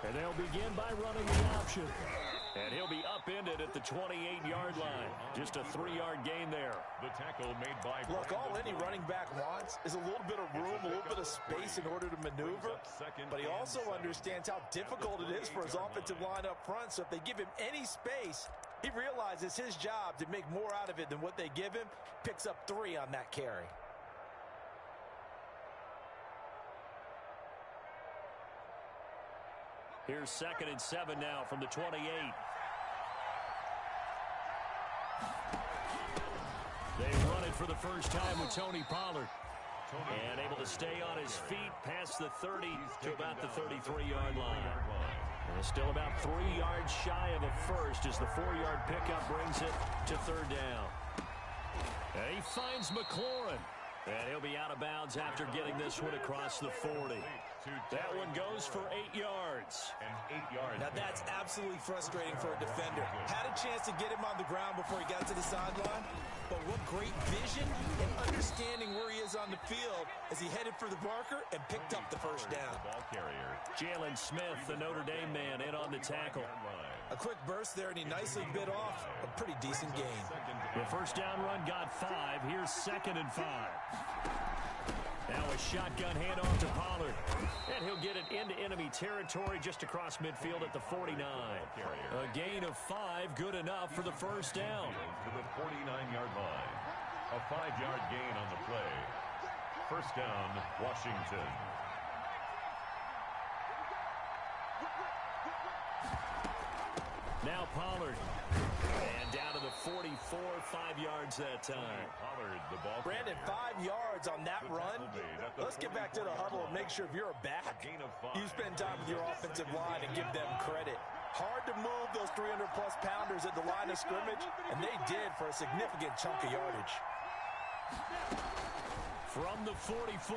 And they'll begin by running the option. And he'll be upended at the 28-yard line. Just a 3-yard gain there. The tackle made by... Look, all any running back wants is a little bit of room, a little bit of space in order to maneuver. But he also understands how difficult it is for his offensive line up front. So if they give him any space, he realizes his job to make more out of it than what they give him. Picks up 3 on that carry. Here's 2nd and 7 now from the 28. They run it for the first time with Tony Pollard. And able to stay on his feet past the 30 to about the 33-yard line. And still about 3 yards shy of a first as the 4-yard pickup brings it to 3rd down. And he finds McLaurin. And he'll be out of bounds after getting this one across the 40. That one goes for 8 yards. Now that's absolutely frustrating for a defender. Had a chance to get him on the ground before he got to the sideline. But what great vision and understanding where he is on the field as he headed for the marker and picked up the first down. Jalen Smith, the Notre Dame man, in on the tackle. A quick burst there, and he nicely bit off a pretty decent gain. The first down run got 5. Here's 2nd and 5. Now a shotgun handoff to Pollard. And he'll get it into enemy territory just across midfield at the 49. A gain of 5, good enough for the first down. To the 49-yard line. A 5-yard gain on the play. First down, Washington. Now Pollard. And down to the 44, 5 yards that time. Pollard, the ball. Brandon, 5 yards on that run. Let's get back to the huddle and make sure if you're a back, you spend time with your offensive line and give them credit. Hard to move those 300-plus pounders at the line of scrimmage, and they did for a significant chunk of yardage. From the 44,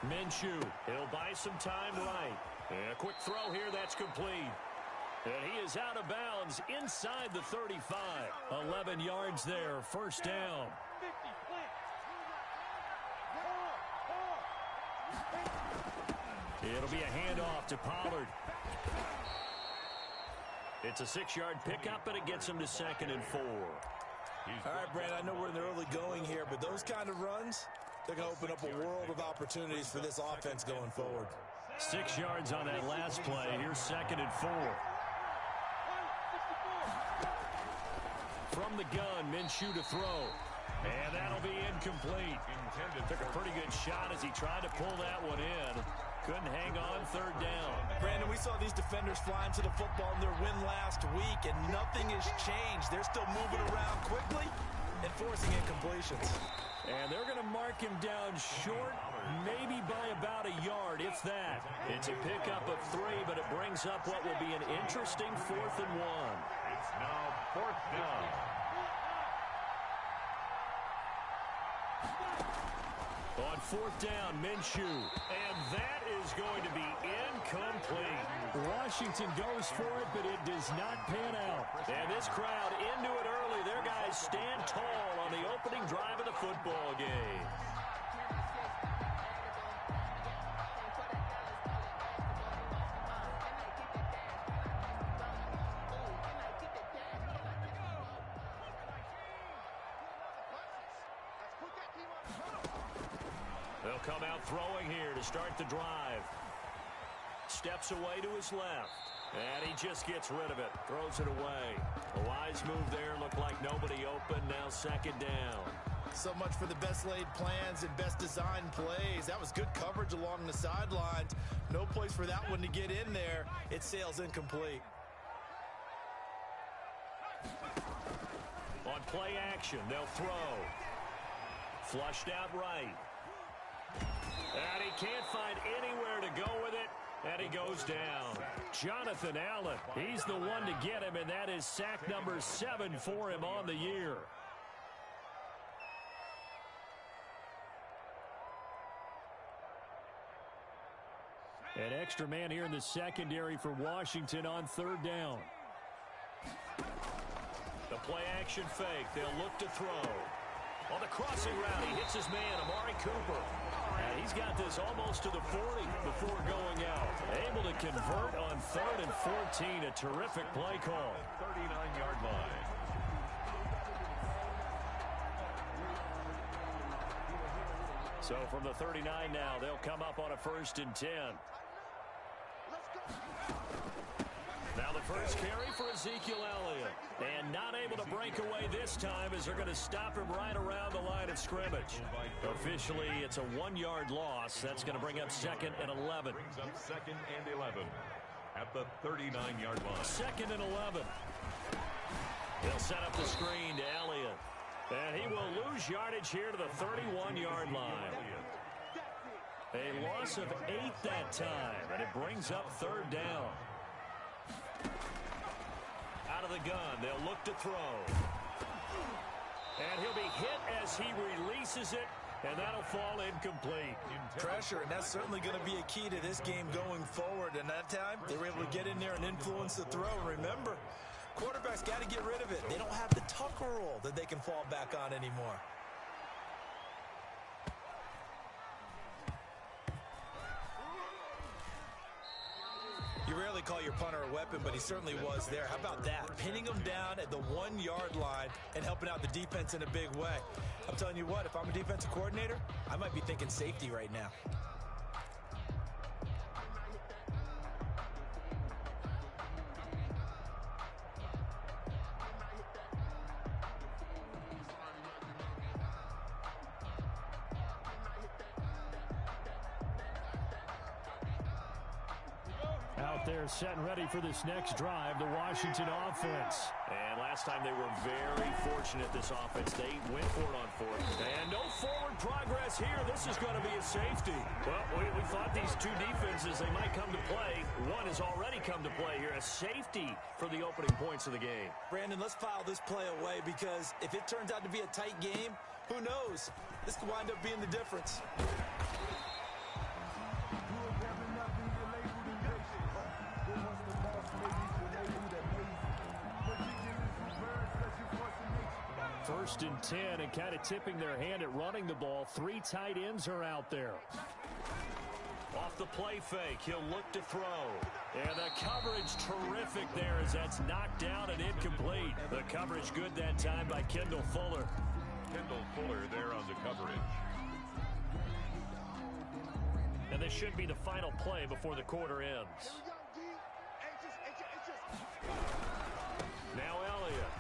Minshew. He'll buy some time right. And a quick throw here, that's complete. And he is out of bounds inside the 35. 11 yards there, first down. It'll be a handoff to Pollard. It's a 6-yard pickup, and it gets him to 2nd and 4. All right, Brad, I know we're in the early going here, but those kind of runs, they're going to open up a world of opportunities for this offense going forward. 6 yards on that last play. Here's 2nd and 4. From the gun, Minshew to throw. And that'll be incomplete. Took a pretty good shot as he tried to pull that one in. Couldn't hang on, 3rd down. Brandon, we saw these defenders flying to the football in their win last week, and nothing has changed. They're still moving around quickly and forcing incompletions. And they're going to mark him down short, maybe by about a yard, if that. It's a pickup of 3, but it brings up what will be an interesting 4th and 1. It's now 4th down. On 4th down, Minshew. And that is going to be incomplete. Washington goes for it, but it does not pan out. And this crowd into it early. Their guys stand tall on the opening drive of the football game. They'll come out throwing here to start the drive. Steps away to his left. And he just gets rid of it. Throws it away. A wise move there. Looked like nobody open. Now 2nd down. So much for the best laid plans and best designed plays. That was good coverage along the sidelines. No place for that one to get in there. It sails incomplete. On play action, they'll throw. Flushed out right. And he can't find anywhere to go with it. And he goes down. Jonathan Allen, he's the one to get him, and that is sack number 7 for him on the year. An extra man here in the secondary for Washington on 3rd down. The play action fake. They'll look to throw. On the crossing route, he hits his man, Amari Cooper. And he's got this almost to the 40 before going out. Able to convert on 3rd and 14. A terrific play call. 39-yard line. So from the 39 now, they'll come up on a 1st and 10. Now the first carry for Ezekiel Elliott. And not able to break away this time as they're going to stop him right around the line of scrimmage. Officially, it's a 1-yard loss. That's going to bring up 2nd and 11. Brings up 2nd and 11 at the 39-yard line. 2nd and 11. He'll set up the screen to Elliott. And he will lose yardage here to the 31-yard line. A loss of 8 that time, and it brings up 3rd down. Out of the gun, they'll look to throw. And he'll be hit as he releases it, and that'll fall incomplete. Pressure, and that's certainly going to be a key to this game going forward. And that time, they were able to get in there and influence the throw. Remember, quarterbacks got to get rid of it. They don't have the Tucker roll that they can fall back on anymore. You rarely call your punter a weapon, but he certainly was there. How about that? Pinning him down at the 1-yard line and helping out the defense in a big way. I'm telling you what, if I'm a defensive coordinator, I might be thinking safety right now. Out there setting ready for this next drive, the Washington offense. And last time they were very fortunate, this offense. They went for it on 4th. And no forward progress here. This is going to be a safety. Well, we thought these two defenses, they might come to play. One has already come to play here. A safety for the opening points of the game. Brandon, let's file this play away because if it turns out to be a tight game, who knows? This could wind up being the difference. First and 10, and kind of tipping their hand at running the ball. 3 tight ends are out there. Off the play fake, he'll look to throw. And the coverage terrific there as that's knocked down and incomplete. The coverage good that time by Kendall Fuller. Kendall Fuller there on the coverage. And this should be the final play before the quarter ends. Now Elliott.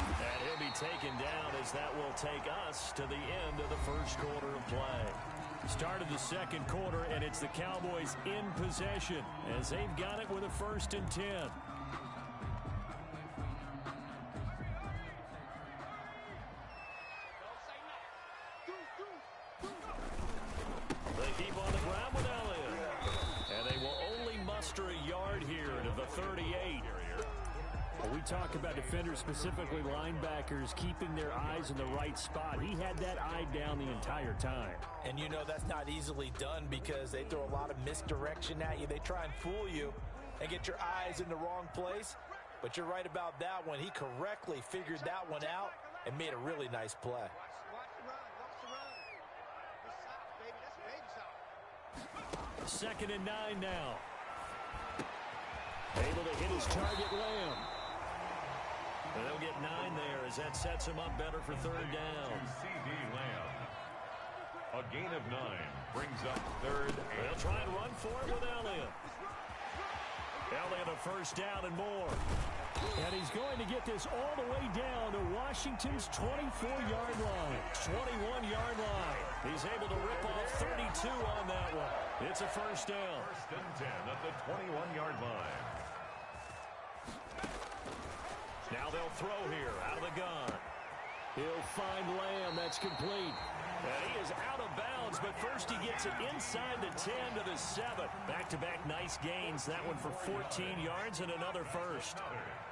And he'll be taken down as that will take us to the end of the first quarter of play. Start of the second quarter, and it's the Cowboys in possession as they've got it with a 1st and 10. They keep on the ground with Elliott. And they will only muster a yard here to the 38. Well, we talk about defenders, specifically linebackers, keeping their eyes in the right spot. He had that eye down the entire time. And you know that's not easily done because they throw a lot of misdirection at you. They try and fool you and get your eyes in the wrong place. But you're right about that one. He correctly figured that one out and made a really nice play. Second and 9 now. Able to hit his target, Lamb. And they'll get 9 there as that sets him up better for 3rd down. C.D. Lamb. A gain of 9 brings up 3rd. They'll try and run for it with Elliott. Elliott a 1st down and more. And he's going to get this all the way down to Washington's 24-yard line. 21-yard line. He's able to rip off 32 on that one. It's a 1st down. 1st and 10 at the 21-yard line. Now they'll throw here out of the gun. He'll find Lamb. That's complete. And he is out of bounds, but first he gets it inside the 10 to the 7. Back-to-back nice gains. That one for 14 yards and another 1st.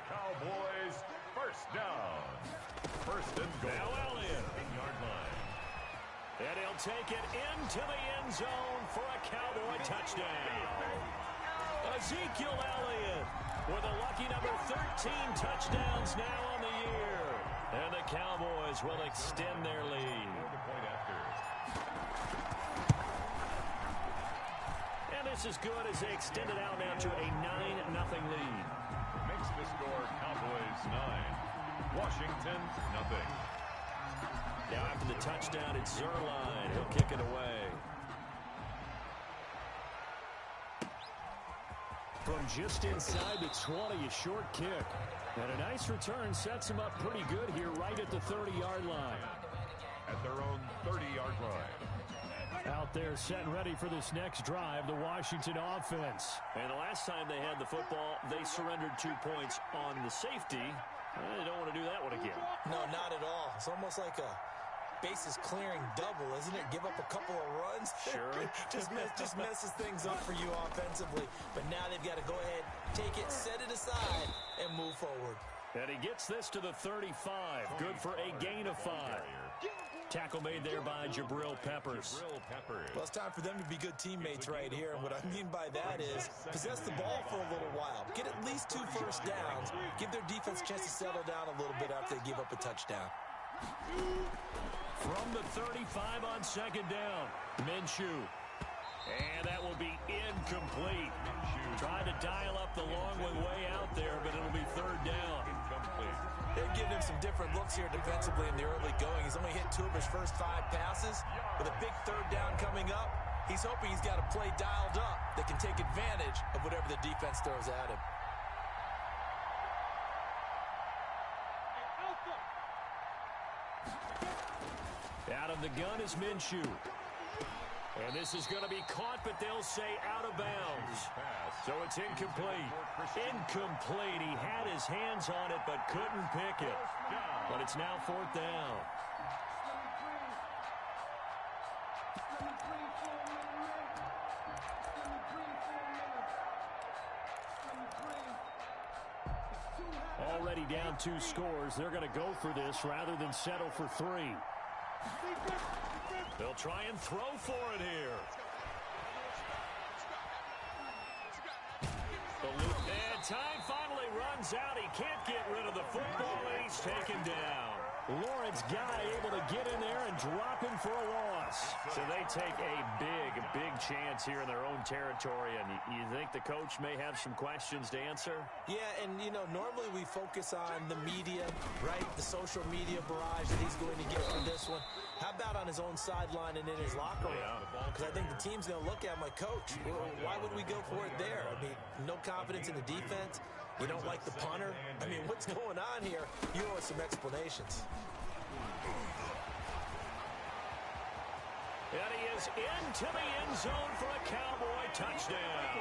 Cowboys 1st down. 1st and goal. Now Elliott. 8-yard line. And he'll take it into the end zone for a Cowboy touchdown. Ezekiel Elliott with a lucky number 13 touchdowns now on the year. And the Cowboys will extend their lead. And this is good as they extend it out now to a 9-0 lead. Makes the score Cowboys 9, Washington 0. Now after the touchdown, it's Zerline. He'll kick it away. From just inside the 20, a short kick. And a nice return sets him up pretty good here right at the 30-yard line. At their own 30-yard line. Out there set and ready for this next drive, the Washington offense. And the last time they had the football, they surrendered 2 points on the safety. They don't want to do that one again. No, not at all. It's almost like a bases clearing double, isn't it? Give up a couple of runs. Sure. just messes things up for you offensively. But now they've got to go ahead, take it, set it aside, and move forward. And he gets this to the 35. Good for a gain of 5. Tackle made there by Jabril Peppers. Well, it's time for them to be good teammates right here. And what I mean by that is possess the ball for a little while. Get at least 2 first downs. Give their defense a chance to settle down a little bit after they give up a touchdown. From the 35 on second down, Minshew. And that will be incomplete. Tried to dial up the long one way out there, but it'll be third down. They're giving him some different looks here defensively in the early going. He's only hit 2 of his first 5 passes. With a big third down coming up, he's hoping he's got a play dialed up that can take advantage of whatever the defense throws at him. Out of the gun is Minshew. And this is going to be caught, but they'll say out of bounds. So it's incomplete. Incomplete. He had his hands on it, but couldn't pick it. But it's now 4th down. Already down 2 scores. They're going to go for this rather than settle for 3. They'll try and throw for it here. And time finally runs out. He can't get rid of the football, and he's taken down. Lawrence Guy able to get in there and drop him for a loss. So they take a big chance here in their own territory. And you think the coach may have some questions to answer? Yeah, and, you know, normally we focus on the media, right? The social media barrage that he's going to get from this one. How about on his own sideline and in his locker room? Because I think the team's going to look at him like, Coach, why would we go for it there? I mean, no confidence in the defense. You don't like the punter? I mean, what's going on here? You owe us some explanations. And he is into the end zone for a Cowboy touchdown.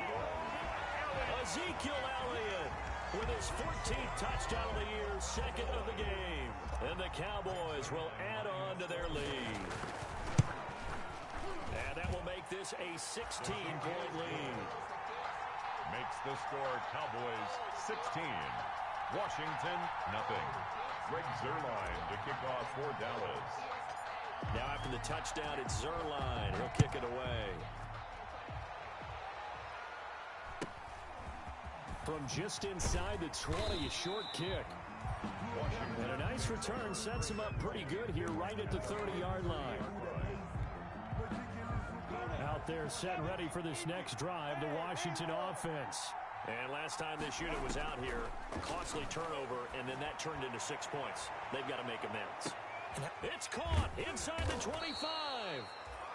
Ezekiel Elliott with his 14th touchdown of the year, 2nd of the game. And the Cowboys will add on to their lead. And that will make this a 16-point lead. Makes the score Cowboys 16, Washington 0. Greg Zerline to kick off for Dallas. Now after the touchdown, it's Zerline. He'll kick it away. From just inside the 20, a short kick. And a nice return sets him up pretty good here right at the 30-yard line. Out there set ready for this next drive, the Washington offense. And last time this unit was out here, a costly turnover, and then that turned into 6 points. They've got to make amends. It's caught inside the 25.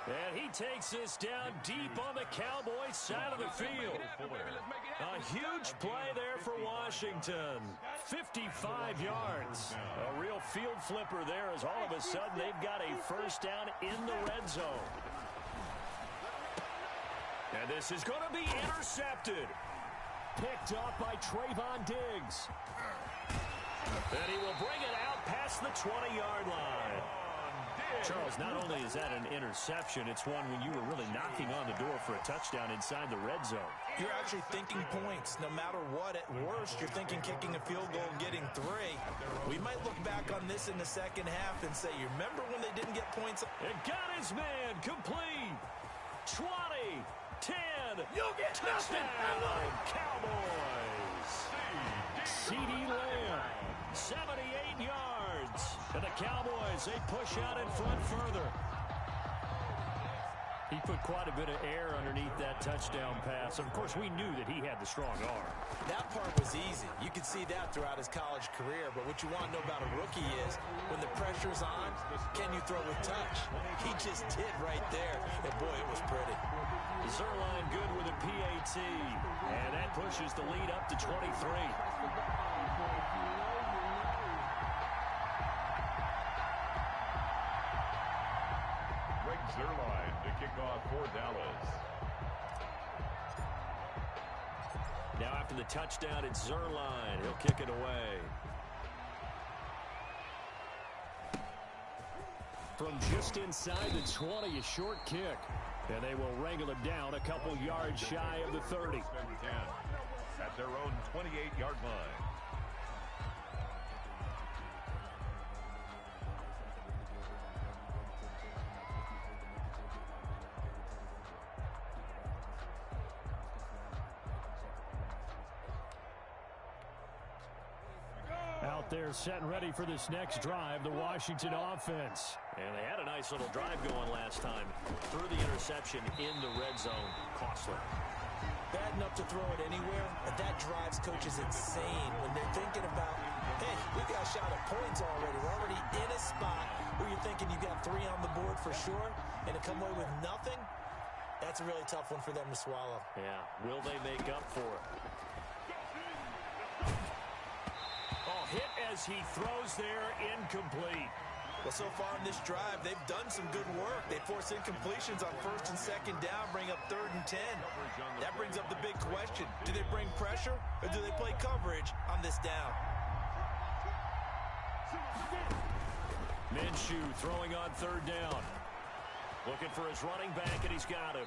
And he takes this down deep on the Cowboys side of the field. A huge play there for Washington. 55 yards. A real field flipper there as all of a sudden they've got a first down in the red zone. And this is going to be intercepted. Picked up by Trayvon Diggs. And he will bring it out past the 20-yard line. Charles, not only is that an interception, it's one when you were really knocking on the door for a touchdown inside the red zone. You're actually thinking points. No matter what, at worst, you're thinking kicking a field goal and getting 3. We might look back on this in the second half and say, you remember when they didn't get points? It got his man complete. 20, 10, touchdown, Cowboys. CeeDee Lamb, 78 yards. Cowboys. They push out in front further. He put quite a bit of air underneath that touchdown pass. Of course, we knew that he had the strong arm. That part was easy. You could see that throughout his college career. But what you want to know about a rookie is when the pressure's on, can you throw with touch? He just did right there. And, boy, it was pretty. Zerline good with a PAT. And that pushes the lead up to 23. Zerline to kick off for Dallas. Now after the touchdown, it's Zerline. He'll kick it away. From just inside the 20, a short kick. And they will wrangle him down a couple yards shy of the 30. At their own 28-yard line. Out there set and ready for this next drive, the Washington offense. And they had a nice little drive going last time. Threw the interception in the red zone. Costly. Bad enough to throw it anywhere, but that drives coaches insane when they're thinking about, hey, we got a shot at points already. We're already in a spot where you're thinking you got 3 on the board for sure, and to come away with nothing, that's a really tough one for them to swallow. Yeah, will they make up for it? Hit as he throws there, incomplete. Well, so far in this drive, they've done some good work. They force incompletions on 1st and 2nd down, bring up 3rd and 10. That brings up the big question. Do they bring pressure or do they play coverage on this down? Minshew throwing on 3rd down. Looking for his running back, and he's got him.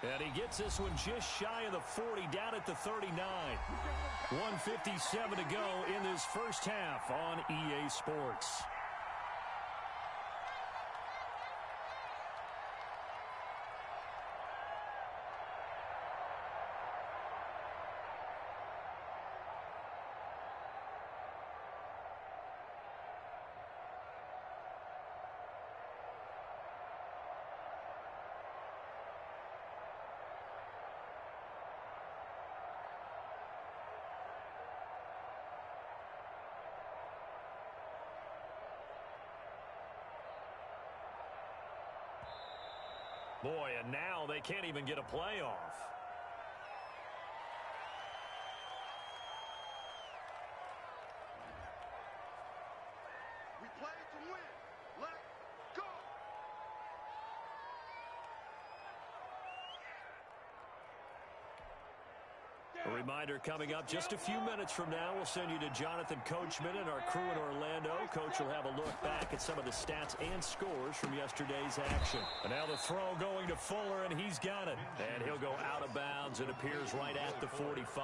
And he gets this one just shy of the 40, down at the 39. 1:57 to go in this first half on EA Sports. Boy, and now they can't even get a playoff. We play to win. Let's go. A reminder coming up just a few minutes from now. We'll send you to Jonathan Coachman and our crew in Orlando. Coach will have a look back at some of the stats and scores from yesterday's action. And now the throw going to Fuller, and he's got it. And he'll go out of bounds. It appears right at the 45.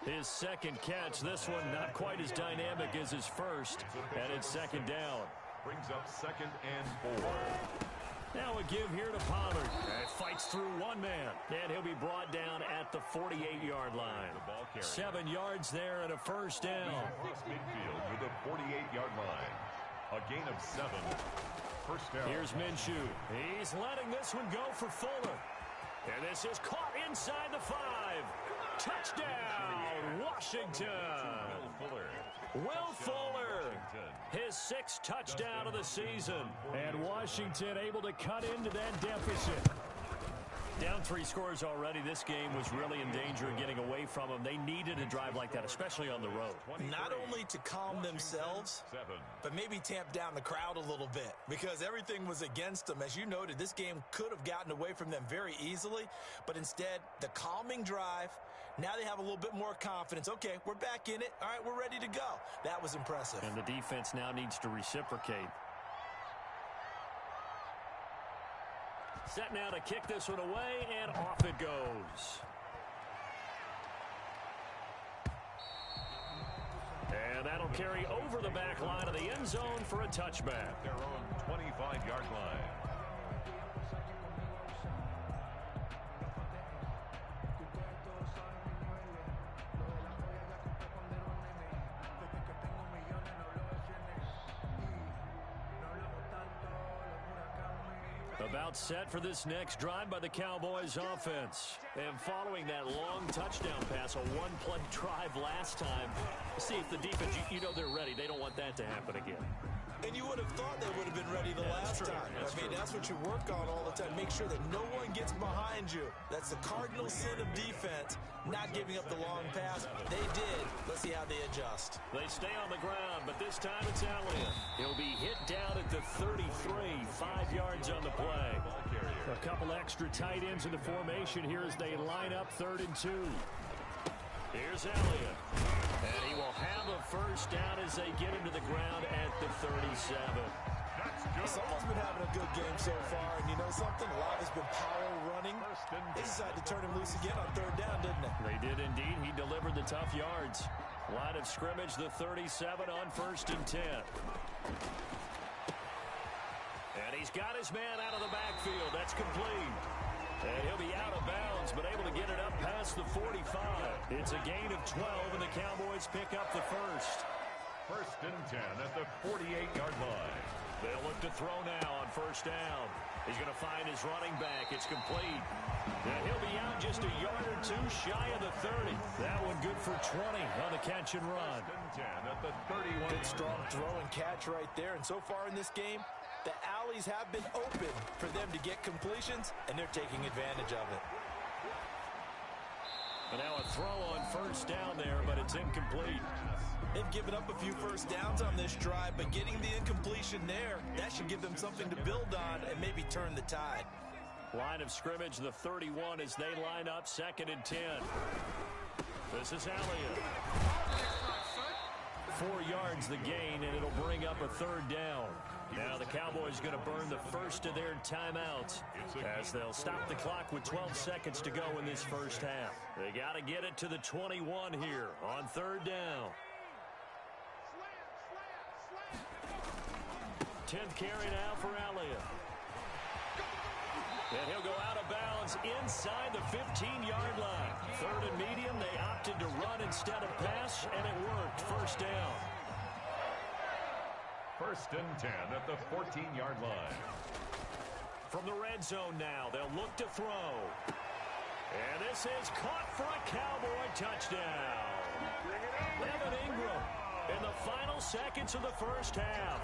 His second catch, this one not quite as dynamic as his first. And it's 2nd down. Brings up 2nd and 4. Now a give here to Pollard. And fights through one man. And he'll be brought down at the 48-yard line. 7 yards there and a 1st down. Across midfield to the 48-yard line. A gain of 7. 1st down. Here's Minshew. He's letting this one go for Fuller. And this is caught inside the 5. Touchdown, Washington. Will Fuller, his 6th touchdown of the season. And Washington able to cut into that deficit. Down 3 scores already. This game was really in danger of getting away from them. They needed a drive like that, especially on the road. Not only to calm themselves, but maybe tamp down the crowd a little bit, because everything was against them. As you noted, this game could have gotten away from them very easily, but instead, the calming drive, now they have a little bit more confidence. Okay, we're back in it. All right, we're ready to go. That was impressive. And the defense now needs to reciprocate. Set now to kick this one away, and off it goes. And that'll carry over the back line of the end zone for a touchback. Their own 25-yard line. About set for this next drive by the Cowboys offense. And following that long touchdown pass, a one-play drive last time. See if the defense, you know they're ready. They don't want that to happen again. And you would have thought they would have been ready the last time. That's what you work on all the time. Make sure that no one gets behind you. That's the cardinal sin of defense, not giving up the long pass. They did. Let's see how they adjust. They stay on the ground, but this time it's Elliott. He'll be hit down at the 33, 5 yards on the play. A couple extra tight ends in the formation here as they line up 3rd and 2. Here's Elliott. And he will have a first down as they get him to the ground at the 37. Someone's been having a good game so far, and you know something? A lot has been power running. They decided to turn him loose again on 3rd down, didn't they? They did indeed. He delivered the tough yards. Line of scrimmage, the 37 on 1st and 10. And he's got his man out of the backfield. That's complete. And he'll be out of bounds, but able to get it up past the 45. It's a gain of 12, and the Cowboys pick up the first. 1st and 10 at the 48-yard line. They'll look to throw now on 1st down. He's going to find his running back. It's complete. And he'll be out just a yard or two shy of the 30. That one good for 20 on the catch and run. 1st and 10 at the 31. Good strong throw and catch right there. And so far in this game, the alleys have been open for them to get completions, and they're taking advantage of it. And now a throw on 1st down there, but it's incomplete. They've given up a few first downs on this drive, but getting the incompletion there, that should give them something to build on and maybe turn the tide. Line of scrimmage, the 31 as they line up 2nd and 10. This is Elliott. 4 yards the gain, and it'll bring up a 3rd down. Now the Cowboys going to burn the first of their timeouts as they'll stop the clock with 12 seconds to go in this first half. They got to get it to the 21 here on 3rd down. 10th carry now for Elliott. And he'll go out of bounds inside the 15-yard line. 3rd and medium, they opted to run instead of pass, and it worked. 1st down. 1st and 10 at the 14-yard line. From the red zone now, they'll look to throw. And this is caught for a Cowboy touchdown. Evan Ingram in the final seconds of the first half.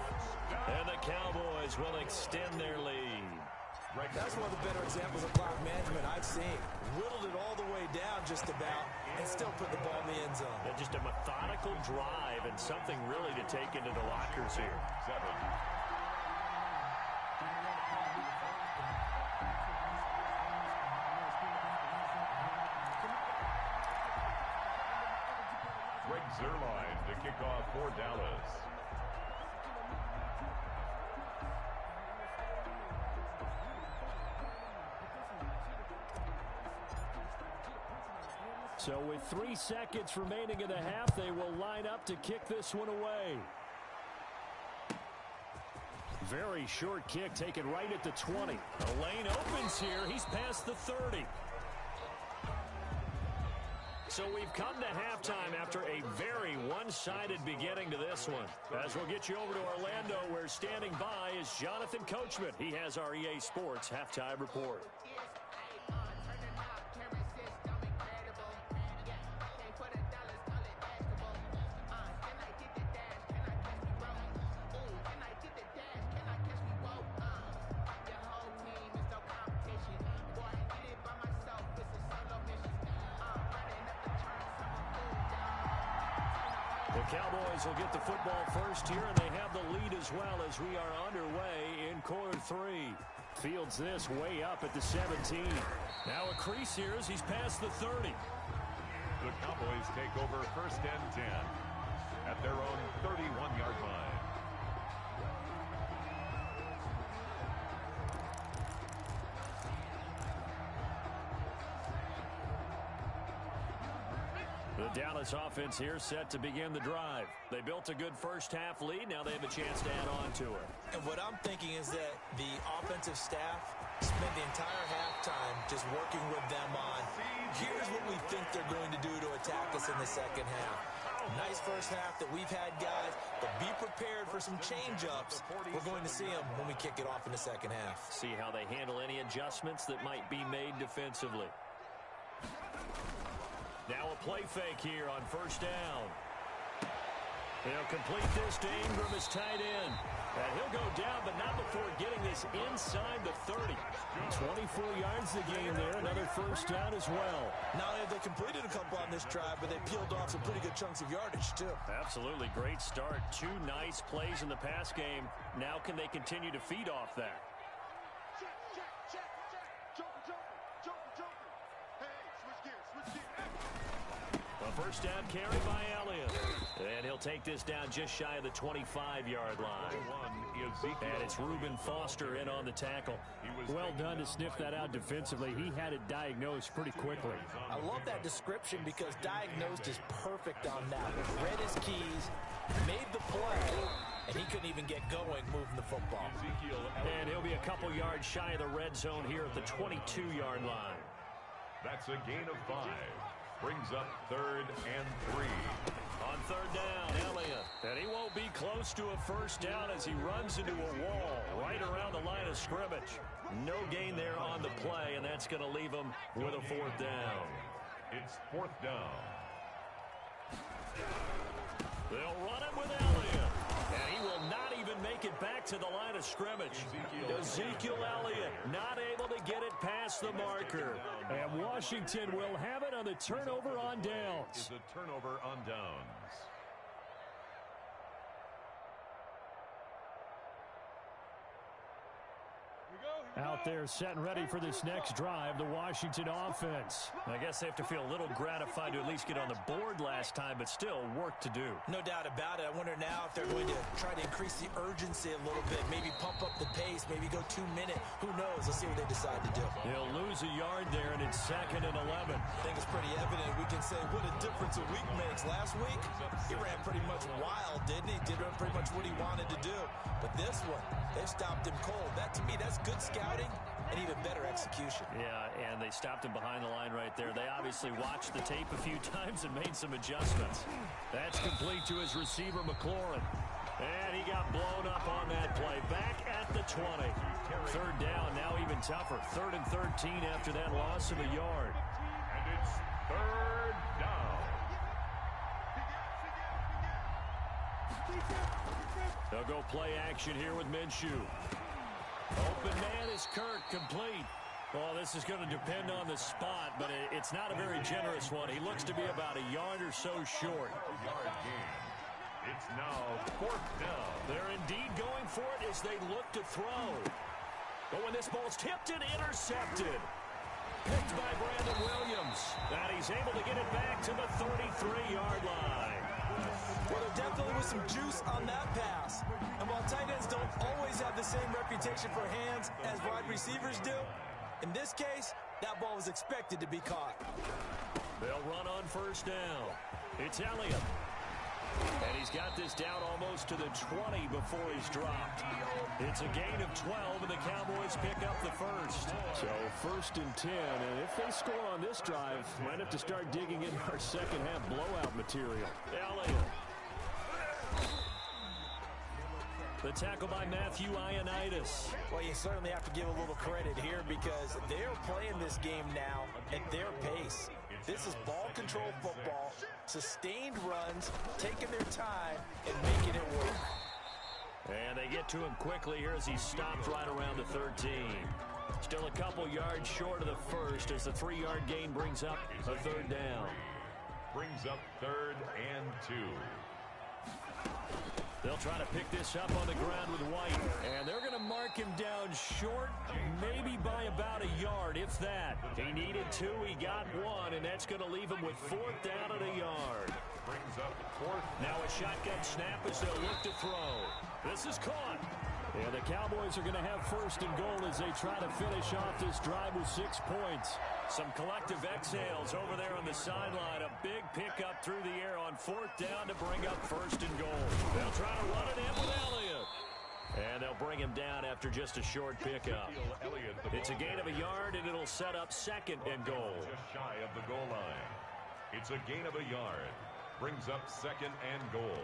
And the Cowboys will extend their lead. That's one of the better examples of clock management I've seen. Whittled it all the way down just about and still put the ball in the end zone. And just a methodical drive and something really to take into the lockers here. 7. Greg Zuerlein to kick off for Dallas. So with 3 seconds remaining in the half, they will line up to kick this one away. Very short kick taken right at the 20. The lane opens here. He's past the 30. So we've come to halftime after a very one-sided beginning to this one. As we'll get you over to Orlando, where standing by is Jonathan Coachman. He has our EA Sports halftime report. The Cowboys will get the football first here, and they have the lead as well as we are underway in quarter 3. Fields this way up at the 17. Now a crease here as he's past the 30. The Cowboys take over 1st and 10 at their own 31-yard line. The Dallas offense here set to begin the drive. They built a good first half lead. Now they have a chance to add on to it. And what I'm thinking is that the offensive staff spent the entire halftime just working with them on, here's what we think they're going to do to attack us in the second half. Nice first half that we've had, guys, but be prepared for some change-ups. We're going to see them when we kick it off in the second half. See how they handle any adjustments that might be made defensively. Now a play fake here on first down. He'll complete this to Ingram as tight end. And he'll go down, but not before getting this inside the 30. 24 yards the game there. Another first down as well. Not only have they completed a couple on this drive, but they peeled off some pretty good chunks of yardage, too. Absolutely. Great start. 2 nice plays in the pass game. Now can they continue to feed off that? A first down carry by Elliott. And he'll take this down just shy of the 25-yard line. And it's Reuben Foster in on the tackle. Well done to sniff that out defensively. He had it diagnosed pretty quickly. I love that description because diagnosed is perfect on that. Read his keys, made the play, and he couldn't even get going moving the football. And he'll be a couple yards shy of the red zone here at the 22-yard line. That's a gain of 5. Brings up 3rd and 3. On third down, Elliott. And he won't be close to a first down as he runs into a wall right around the line of scrimmage. No gain there on the play, and that's going to leave him with a 4th down. It's 4th down. They'll run it with Elliott. And he will not even make it back to the line of scrimmage. Ezekiel Elliott not able to get it past the marker. And Washington will have it on the turnover on downs. It's a turnover on downs. Out there set and ready for this next drive, the Washington offense. I guess they have to feel a little gratified to at least get on the board last time, but still work to do. No doubt about it. I wonder now if they're going to try to increase the urgency a little bit, maybe pump up the pace, maybe go 2 minute. Who knows? Let's see what they decide to do. He'll lose a yard there, and it's 2nd and 11. I think it's pretty evident. We can say what a difference a week makes. Last week, he ran pretty much wild, didn't he? Did pretty much what he wanted to do. But this one, they stopped him cold. That, to me, that's good scouting and even better execution. Yeah, and they stopped him behind the line right there. They obviously watched the tape a few times and made some adjustments. That's complete to his receiver, McLaurin. And he got blown up on that play. Back at the 20. 3rd down, now even tougher. 3rd and 13 after that loss of a yard. And it's 3rd down. They'll go play action here with Minshew. Open man is Kirk, complete. Well, this is going to depend on the spot, but it's not a very generous one. He looks to be about a yard or so short. Yard gain. It's now 4th down. They're indeed going for it as they look to throw. But when this ball's tipped and intercepted. Picked by Brandon Williams. And he's able to get it back to the 33-yard line. Well, there definitely was some juice on that pass. And while tight ends don't always have the same reputation for hands as wide receivers do, in this case, that ball was expected to be caught. They'll run on first down. It's Elliott. And he's got this down almost to the 20 before he's dropped. It's a gain of 12, and the Cowboys pick up the first. So 1st and 10, and if they score on this drive, might have to start digging in our second half blowout material. Elliott. The tackle by Matthew Ioannidis. Well, you certainly have to give a little credit here because they're playing this game now at their pace. This is ball control football, sustained runs, taking their time, and making it work. And they get to him quickly here as he stopped right around the 13. Still a couple yards short of the first as the 3-yard gain brings up a 3rd down. Brings up 3rd and 2. They'll try to pick this up on the ground with White. And they're going to mark him down short, maybe by about a yard, if that. He needed 2, he got 1, and that's going to leave him with 4th down at a yard. Brings up 4th. Now a shotgun snap as they'll look to throw. This is caught. Yeah, the Cowboys are going to have 1st and goal as they try to finish off this drive with 6 points. Some collective exhales over there on the sideline. A big pickup through the air on 4th down to bring up 1st and goal. They'll try to run it in with Elliott. And they'll bring him down after just a short pickup. It's a gain of a yard, and it'll set up 2nd and goal. Just shy of the goal line. It's a gain of a yard. brings up 2nd and goal.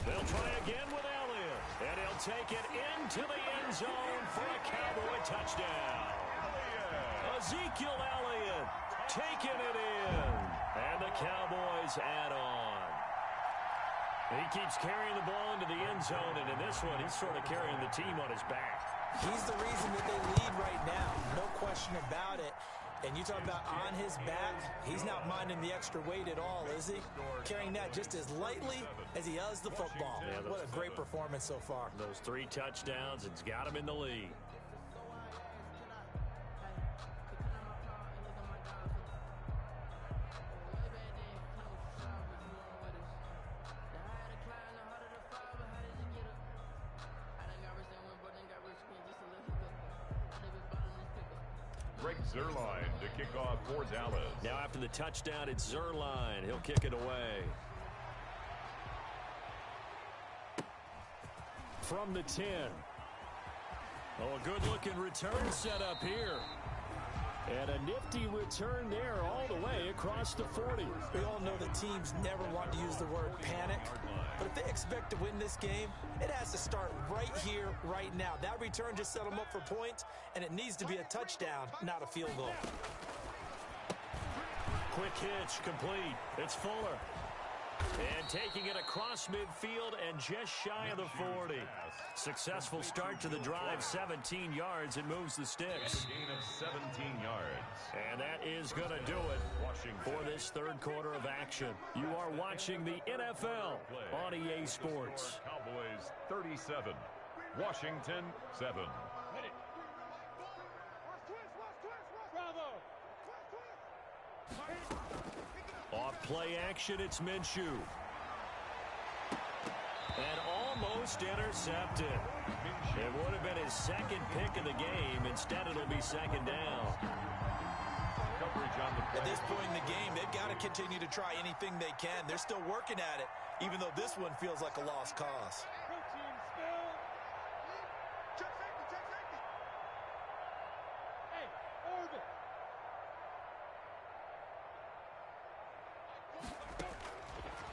They'll try again with Elliott, and he'll take it into the end zone for a Cowboy touchdown. Ezekiel Elliott taking it in, and the Cowboys add on. He keeps carrying the ball into the end zone, and in this one, he's sort of carrying the team on his back. He's the reason that they lead right now, no question about it. And you talk about on his back, he's not minding the extra weight at all, is he? Carrying that just as lightly as he does the football. Yeah, what a great performance so far. Those 3 touchdowns, it's got him in the lead. Zerline to kick off for Dallas. Now after the touchdown, it's Zerline. He'll kick it away. From the 10. Oh, a good-looking return set up here. And a nifty return there all the way across the 40. We all know the teams never want to use the word panic. But if they expect to win this game, it has to start right here, right now. That return just set them up for points, and it needs to be a touchdown, not a field goal. Quick hitch, complete. It's Fuller. And taking it across midfield and just shy of the 40. Successful start to the drive, 17 yards. It moves the sticks. Gain of 17 yards. And that is going to do it for this third quarter of action. You are watching the NFL on EA Sports. Cowboys 37, Washington 7. Off play action, it's Minshew. And almost intercepted. It would have been his second pick of the game. Instead, it'll be second down. Coverage on the play. At this point in the game, they've got to continue to try anything they can. They're still working at it, even though this one feels like a lost cause.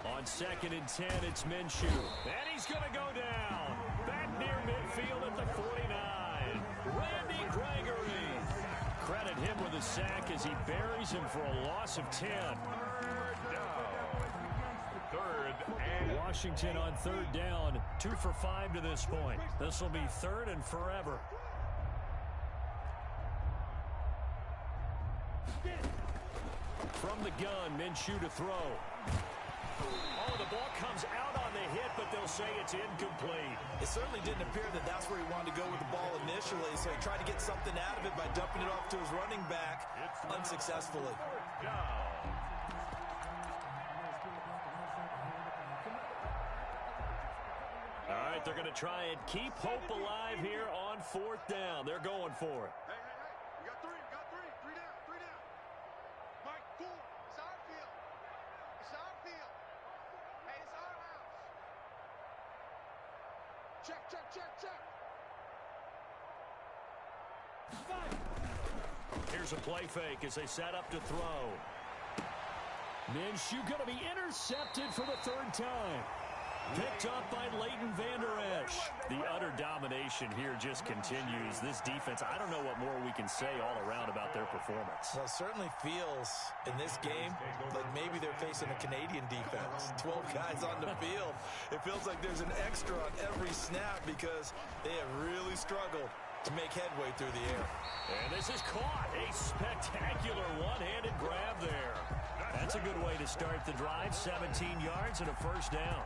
On 2nd and 10, it's Minshew. And he's going to go down. Back near midfield at the 49. Randy Gregory. Credit him with a sack as he buries him for a loss of 10. Third and Washington on 3rd down. 2 for 5 to this point. This will be 3rd and forever. From the gun, Minshew to throw. Oh, the ball comes out on the hit, but they'll say it's incomplete. It certainly didn't appear that that's where he wanted to go with the ball initially, so he tried to get something out of it by dumping it off to his running back unsuccessfully. All right, they're going to try and keep hope alive here on 4th down. They're going for it. Hey, we got 3, three down. Mike, 4, it's our field. It's our field. Hey, it's our house. Check. Here's a play fake as they set up to throw. Minshew going to be intercepted for the 3rd time. Picked up by Leighton Vander Esch. The utter domination here just continues. This defense, I don't know what more we can say all around about their performance. Well, it certainly feels in this game like maybe they're facing a Canadian defense. 12 guys on the field. It feels like there's an extra on every snap because they have really struggled to make headway through the air. And this is caught. A spectacular one-handed grab there. That's a good way to start the drive. 17 yards and a 1st down.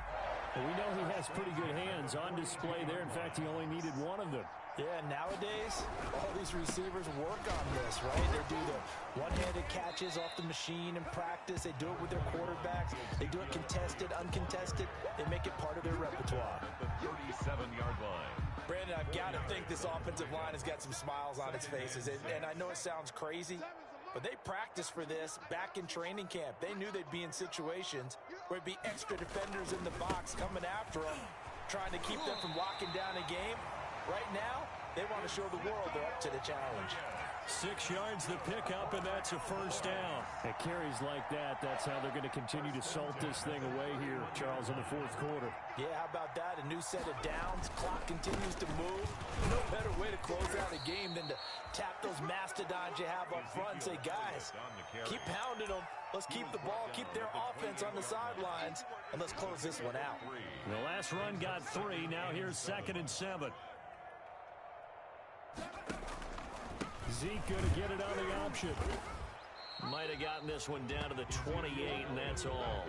Well, we know he has pretty good hands on display there. In fact, he only needed one of them. Yeah, nowadays, all these receivers work on this, right? They do the one-handed catches off the machine in practice. They do it with their quarterbacks. They do it contested, uncontested. They make it part of their repertoire. the 37-yard line. Brandon, I've got to think this offensive line has got some smiles on its faces. And I know it sounds crazy, But they practiced for this back in training camp. They knew they'd be in situations where it'd be extra defenders in the box coming after them, trying to keep them from locking down a game. Right now, they want to show the world they're up to the challenge. 6 yards the pickup, and that's a first down. At carries like that, that's how they're going to continue to salt this thing away here, Charles, in the fourth quarter. Yeah, how about that? A new set of downs. Clock continues to move. No better way to close out a game than to tap those mastodons you have up front and say, guys, keep pounding them. Let's keep the ball, keep their offense on the sidelines, and let's close this one out. The last run got 3. Now here's 2nd and 7. Zeke going to get it on the option. Might have gotten this one down to the 28, and that's all.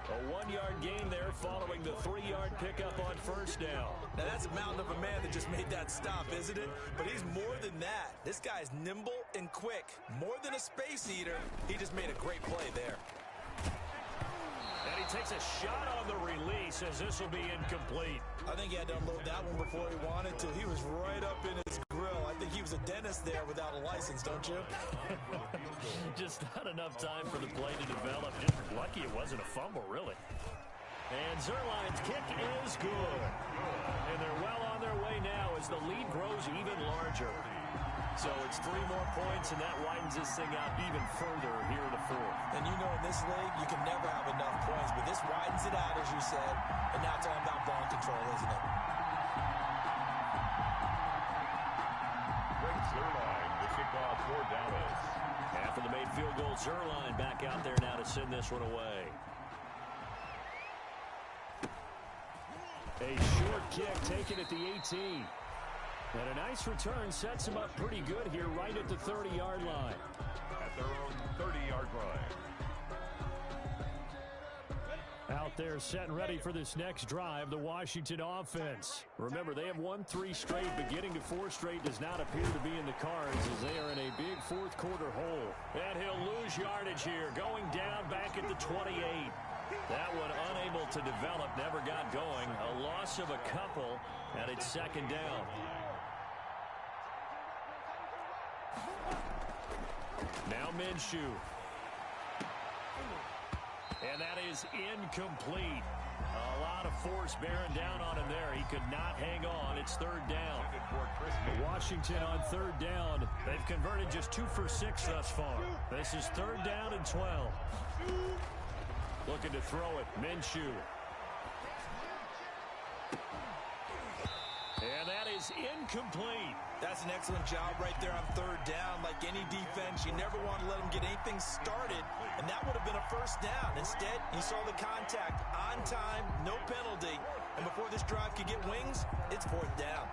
A 1-yard gain there following the 3-yard pickup on first down. Now that's a mountain of a man that just made that stop, isn't it? But he's more than that. This guy's nimble and quick. More than a space eater. He just made a great play there. And he takes a shot on the release as this will be incomplete. I think he had to unload that one before he wanted to. He was right up in his grill. I think he was a dentist there without a license, don't you? Just not enough time for the play to develop. Just lucky it wasn't a fumble, really. And Zerline's kick is good. And they're well on their way now as the lead grows even larger. So it's 3 more points, and that widens this thing out even further here in the fourth. And you know in this league, you can never have enough points, but this widens it out, as you said, and now it's all about ball control, isn't it? Zerline, the kickoff for Dallas. After the made field goal, Zerline back out there now to send this one away. A short kick taken at the 18. And a nice return sets him up pretty good here right at the 30-yard line. At their own 30-yard line. Out there set and ready for this next drive, the Washington offense. Remember, they have won 3 straight, but getting to 4 straight does not appear to be in the cards as they are in a big fourth quarter hole. And he'll lose yardage here, going down back at the 28. That one unable to develop, never got going. A loss of a couple, and it's 2nd down. Now Minshew. And that is incomplete. A lot of force bearing down on him there. He could not hang on. It's 3rd down. Washington on 3rd down. They've converted just 2 for 6 thus far. This is 3rd down and 12. Looking to throw it. Minshew. And that is incomplete. That's an excellent job right there on 3rd down. Like any defense, you never want to let them get anything started, and that would have been a first down. Instead, you saw the contact on time, no penalty, and before this drive could get wings, it's 4th down.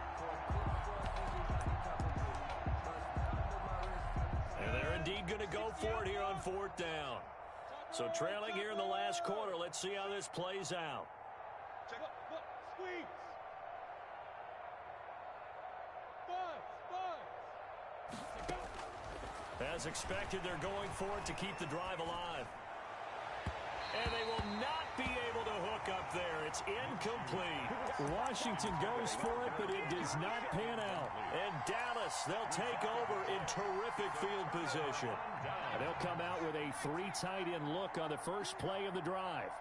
And they're indeed going to go for it here on 4th down. So trailing here in the last quarter, let's see how this plays out. Squeeze. As expected, they're going for it to keep the drive alive. And they will not be able to hook up there. It's incomplete. Washington goes for it, but it does not pan out. And Dallas, they'll take over in terrific field position. And they'll come out with a 3 tight end look on the first play of the drive.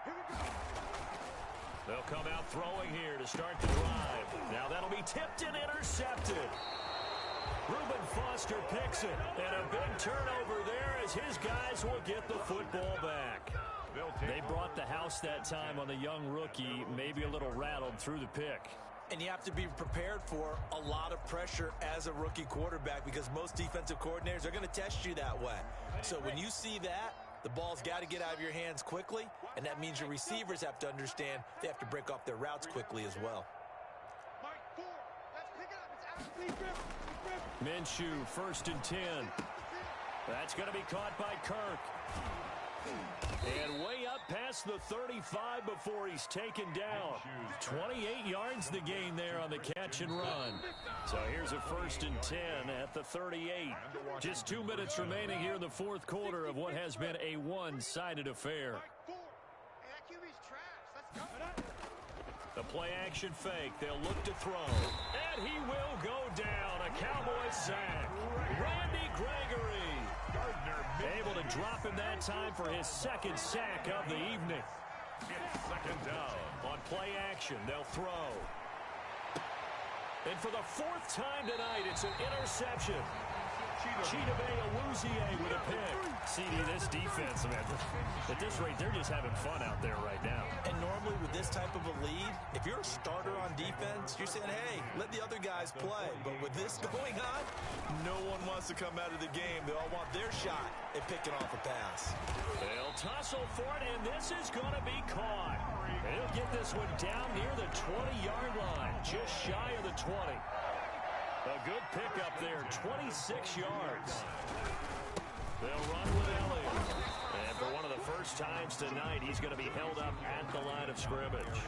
They'll come out throwing here to start the drive. Now that'll be tipped and intercepted. Reuben Foster picks it, and a big turnover there as his guys will get the football back. They brought the house that time on the young rookie, maybe a little rattled through the pick. And you have to be prepared for a lot of pressure as a rookie quarterback because most defensive coordinators are going to test you that way. So when you see that, the ball's got to get out of your hands quickly, and that means your receivers have to understand they have to break off their routes quickly as well. Minshew, 1st and 10. That's going to be caught by Kirk. And way up past the 35 before he's taken down. 28 yards the gain there on the catch and run. So here's a 1st and 10 at the 38. Just 2 minutes remaining here in the fourth quarter of what has been a one-sided affair. The play-action fake. They'll look to throw. And he will go down. A Cowboy sack. Randy Gregory. Able to drop him that time for his second sack of the evening. It's second down. On play action, they'll throw. And for the fourth time tonight, it's an interception. Chidobe with a pick. CD, this defense, man, at this rate, they're just having fun out there right now. And normally with this type of a lead, if you're a starter on defense, you're saying, hey, let the other guys play. But with this going on, no one wants to come out of the game. They all want their shot at picking off a pass. They'll tussle for it, and this is going to be caught. He'll get this one down near the 20-yard line, just shy of the 20. A good pickup there, 26 yards. They'll run with Elliott. And for one of the first times tonight, he's going to be held up at the line of scrimmage.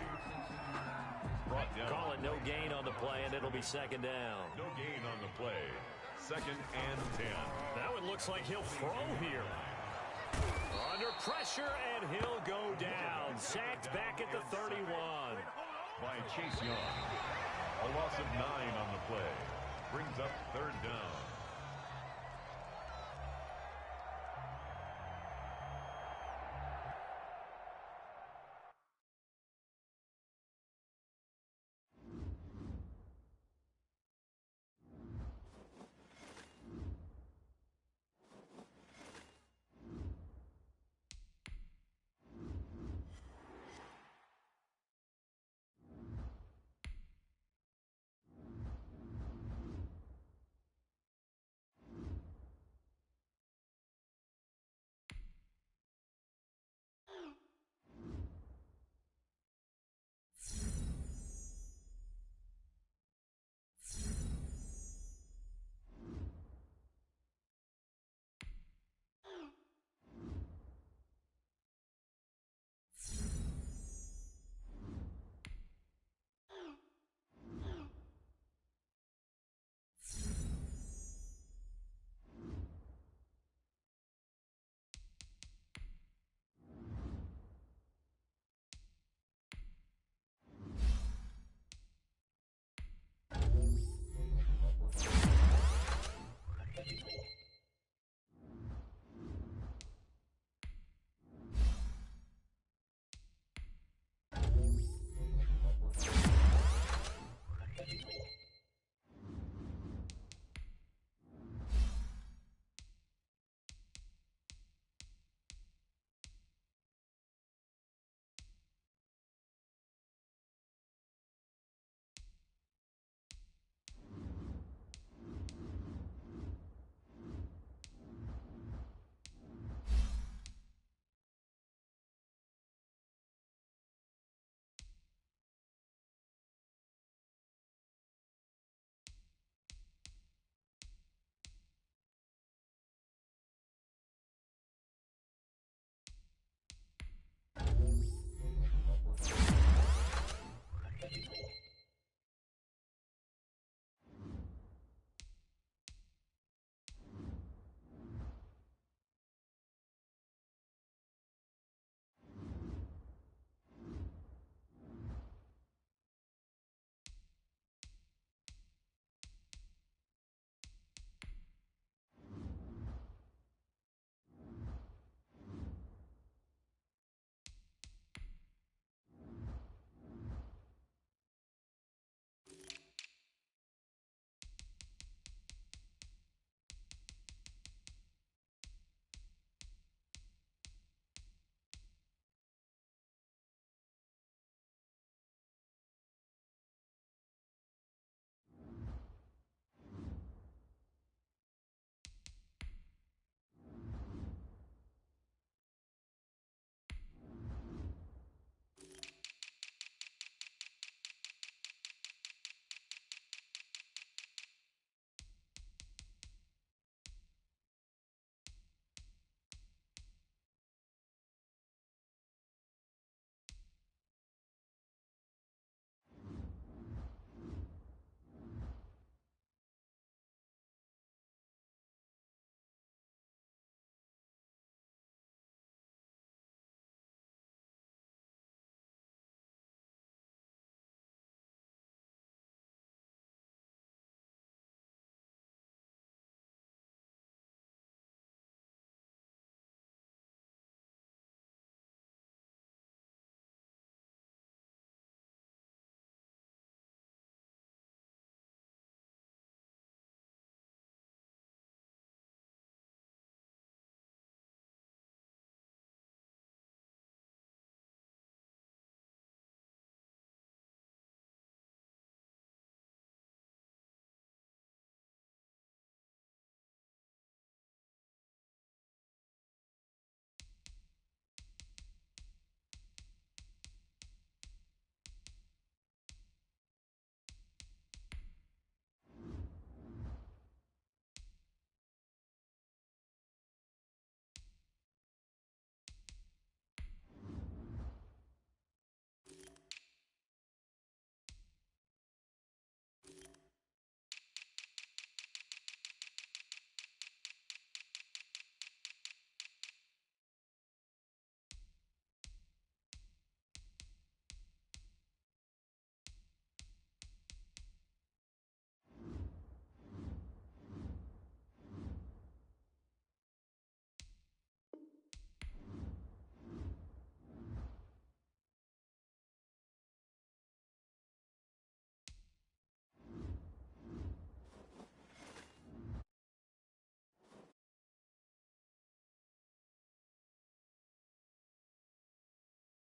Call it no gain on the play, and it'll be second down. No gain on the play. Second and 10. Now it looks like he'll throw here. Under pressure, and he'll go down. Sacked back at the 31. By Chase Young. A loss of 9 on the play. Brings up third down.